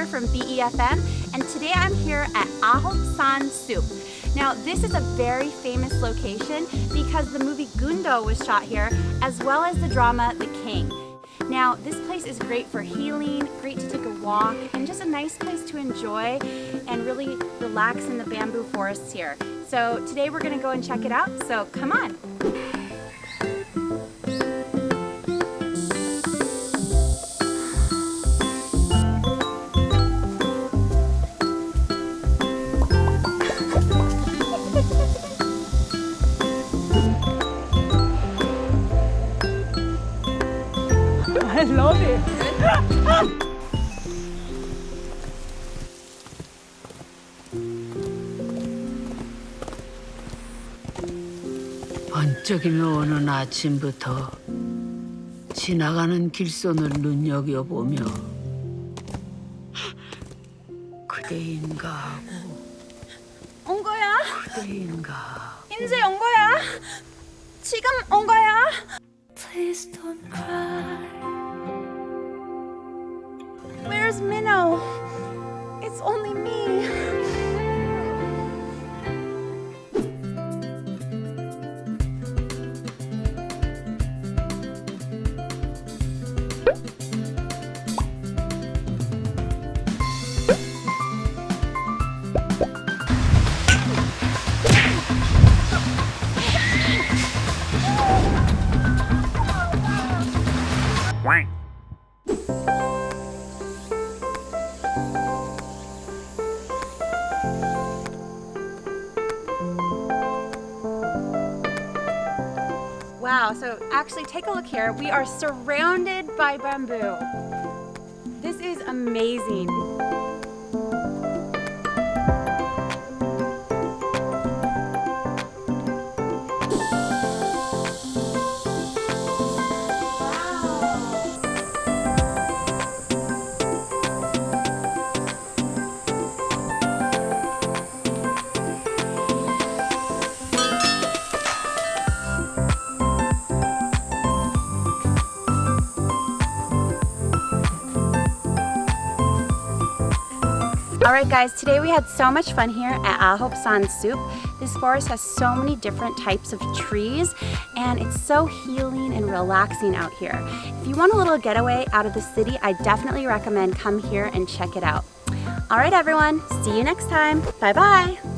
here from BEFM, and today I'm here at Ahopsan숲. Now, this is a very famous location because the movie Gundo was shot here, as well as the drama The King. Now, this place is great for healing, great to take a walk, and just a nice place to enjoy and really relax in the bamboo forests here. So today we're gonna go and check it out, so come on. I love it. 번쩍이며 오는 아침부터 지나가는 길손을 눈여겨보며 그대인가 하고 온 거야? 그대인가 하고 이제 온 거야? 지금 온 거야? Please don't cry. Where's Minnow? It's only me. Wow, so actually take a look here. We are surrounded by bamboo. This is amazing. Alright guys, today we had so much fun here at Ahopsan숲. This forest has so many different types of trees and it's so healing and relaxing out here. If you want a little getaway out of the city, I definitely recommend come here and check it out. Alright everyone, see you next time. Bye bye!